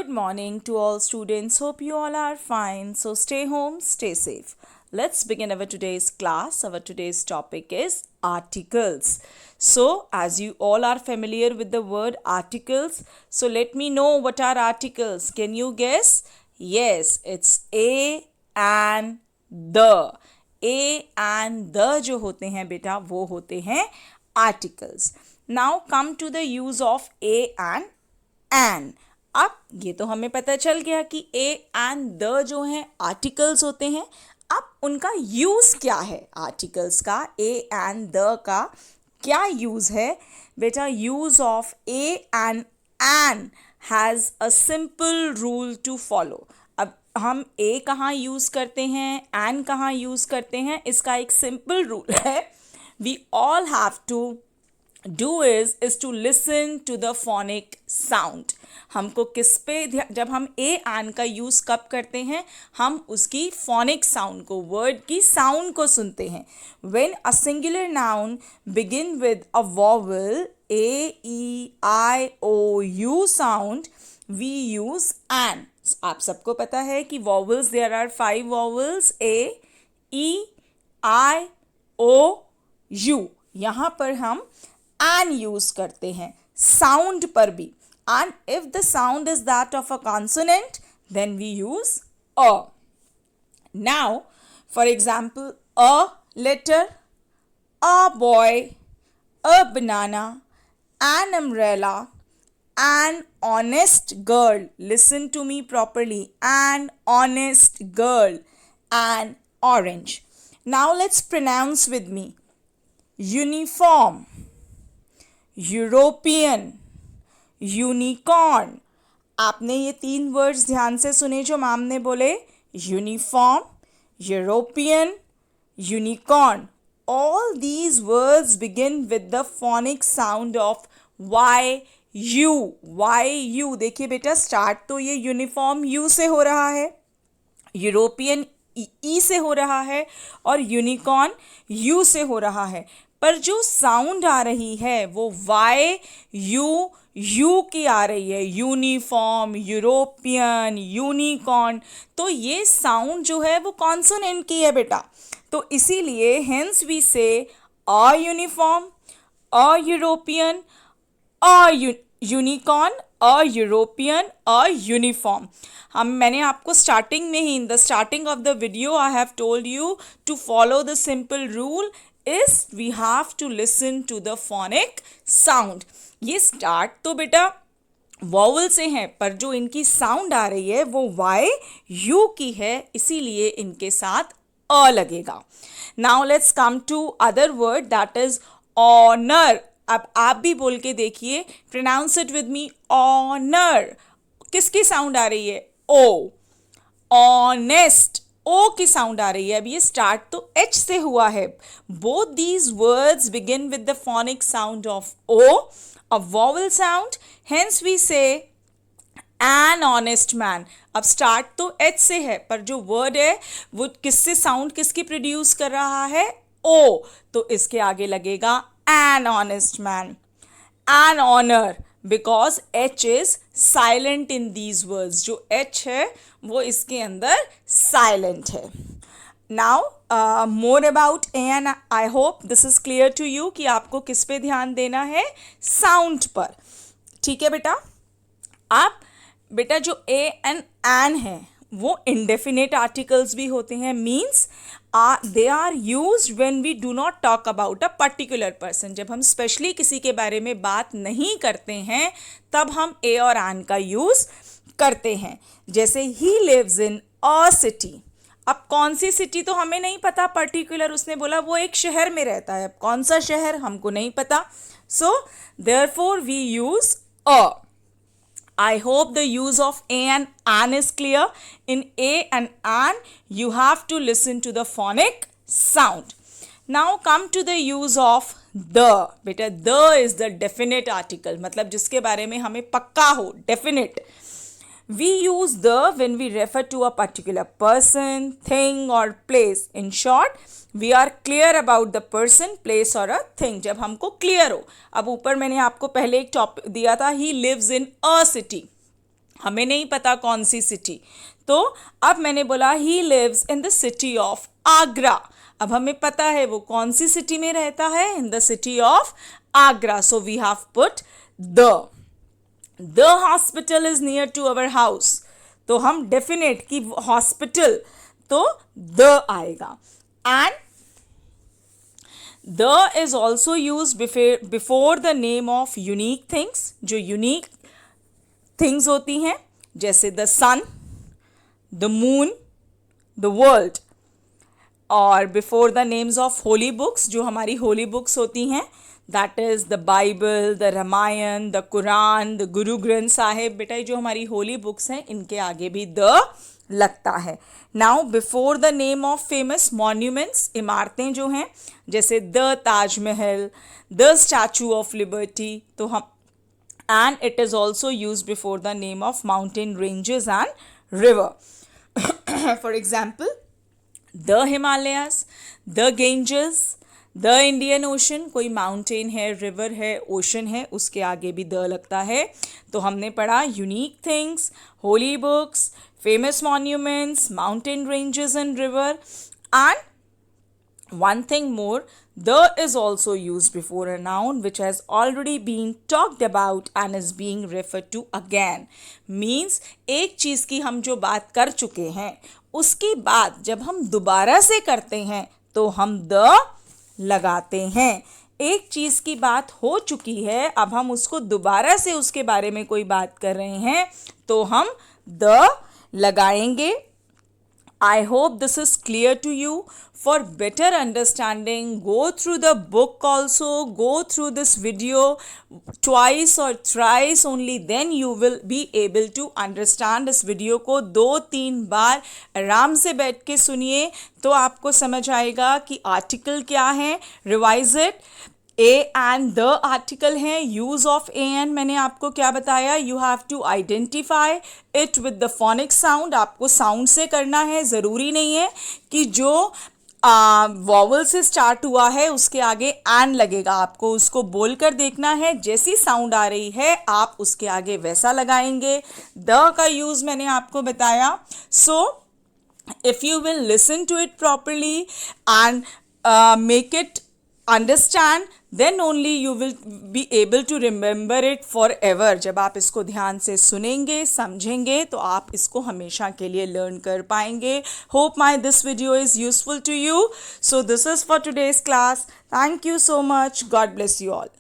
Good morning to all students. Hope you all are fine. So stay home, stay safe. Let's begin our today's class. Our today's topic is articles. So as you all are familiar with the word articles, so let me know what are articles. Can you guess? Yes, it's a and the. A and the जो होते हैं बेटा वो होते हैं articles. Now come to the use of a and an. अब ये तो हमें पता चल गया कि ए एंड द जो हैं आर्टिकल्स होते हैं. अब उनका यूज़ क्या है? आर्टिकल्स का ए एंड द का क्या यूज़ है बेटा? Use of a and an has a simple rule to follow. अब हम ए कहाँ यूज़ करते हैं, एन कहाँ यूज़ करते हैं, इसका एक सिंपल रूल है. We all have to do is to listen to the phonic sound. हमको किस पे जब हम ए एन का यूज़ कब करते हैं? हम उसकी phonic sound को, वर्ड की साउंड को सुनते हैं. When a singular noun begin with a vowel a e i o u sound, we use an. आप सबको पता है कि vowels, there are 5 vowels a e i o u. यहाँ पर हम एन यूज करते हैं साउंड पर भी. And if the sound is that of a consonant then we use a. Now for example a letter, a boy, a banana, an umbrella, an honest girl. Listen to me properly. An honest girl. An orange. Now let's pronounce with me. Uniform, European, unicorn. आपने ये 3 words ध्यान से सुने जो ma'am ने बोले. Uniform, European, unicorn. All these words begin with the phonic sound of why you. Why you. देखिए बेटा, स्टार्ट तो ये यूनिफॉर्म यू से हो रहा है, यूरोपियन ई से हो रहा है और यूनिकॉर्न यू से हो रहा है. पर जो साउंड आ रही है वो वाई यू की आ रही है. Uniform, European, unicorn. तो ये साउंड जो है वो कॉन्सोनेंट की है बेटा. तो इसीलिए hence we say a uniform, a European, a unicorn, a European, a uniform. मैंने आपको स्टार्टिंग में ही, in the starting of the video I have told you to follow the simple rule is we have to listen to the phonic sound. ये start तो बेटा vowel से है पर जो इनकी साउंड आ रही है वो वाई यू की है, इसीलिए इनके साथ अ लगेगा. Now let's come to other word that is honour. अब आप भी बोल के देखिए, pronounce it with me. Honour. किसकी साउंड आ रही है? ओ. ऑनेस्ट, ओ की साउंड आ रही है. अब ये स्टार्ट तो एच से हुआ है. Both these words begin with the phonic sound of O, a vowel sound. Hence we say an honest man. अब स्टार्ट तो एच से है पर जो वर्ड है वो किससे साउंड किसकी प्रोड्यूस कर रहा है? ओ. तो इसके आगे लगेगा an honest man. An honour, because H is silent in these words. जो एच है वो इसके अंदर साइलेंट है. Now more about an. I hope this is clear to you कि आपको किस पे ध्यान देना है? साउंड पर. ठीक है बेटा. आप बेटा जो ए एंड एन है वो इंडेफिनेट आर्टिकल्स भी होते हैं. Means they are use when we do not talk about a particular person. जब हम स्पेशली किसी के बारे में बात नहीं करते हैं तब हम ए और एन का यूज करते हैं. जैसे ही लिव्स इन अ सिटी. अब कौन सी सिटी तो हमें नहीं पता पर्टिकुलर. उसने बोला वो एक शहर में रहता है. अब कौन सा शहर हमको नहीं पता. So therefore we use a. I hope the use of a and an is clear. In a and an, you have to listen to the phonic sound. Now come to the use of the. बेटा the is the definite article. मतलब जिसके बारे में हमें पक्का हो, definite. We use the when we refer to a particular person, thing or place. In short, we are clear about the person, place or a thing. जब हमको clear हो. अब ऊपर मैंने आपको पहले एक टॉपिक दिया था, he lives in a city. हमें नहीं पता कौन सी सिटी, तो अब मैंने बोला he lives in the city of Agra. अब हमें पता है वो कौन सी सिटी में रहता है, in the city of Agra, so we have put the hospital is near to our house, तो हम डेफिनेट कि हॉस्पिटल तो द आएगा। And the is also use before the name of unique things, जो यूनिक थिंग्स होती हैं, जैसे the sun, the moon, the world, और before the names of holy books, जो हमारी होली बुक्स होती हैं, that is the Bible, the Ramayan, the Quran, the Guru Granth Sahib. बेटा ये जो हमारी होली बुक्स हैं इनके आगे भी द लगता है। Now before the name of famous monuments, इमारतें जो हैं, जैसे the Taj Mahal, the statue of liberty, तो हम and it is also used before the name of mountain ranges and river. For example, the Himalayas, the Ganges, the Indian Ocean, कोई mountain है, river है, ocean है, उसके आगे भी द लगता है। तो हमने पढ़ा unique things, holy books, famous monuments, mountain ranges and river, and one thing more, the is also used before a noun which has already been talked about and is being referred to again. Means एक चीज़ की हम जो बात कर चुके हैं उसकी बात जब हम दोबारा से करते हैं तो हम द लगाते हैं। एक चीज़ की बात हो चुकी है, अब हम उसको दोबारा से उसके बारे में कोई बात कर रहे हैं तो हम द लगाएंगे। I hope this is clear to you. For better understanding, go through the book also, go through this video twice or thrice only, then you will be able to understand इस video को 2-3 बार आराम से बैठ के सुनिए तो आपको समझ आएगा कि आर्टिकल क्या है। Revise it. A and the article है, यूज ऑफ ए एंड मैंने आपको क्या बताया, you have to identify it with the phonic sound, आपको साउंड से करना है, ज़रूरी नहीं है कि जो वॉवल से स्टार्ट हुआ है उसके आगे एंड लगेगा, आपको उसको बोल कर देखना है, जैसी साउंड आ रही है आप उसके आगे वैसा लगाएंगे। द का यूज़ मैंने आपको बताया। So if you will listen to it properly and make it understand, then only you will be able to remember it forever. जब आप इसको ध्यान से सुनेंगे, समझेंगे तो आप इसको हमेशा के लिए लर्न कर पाएंगे। Hope this video is useful to you. So this is for today's class. Thank you so much. God bless you all.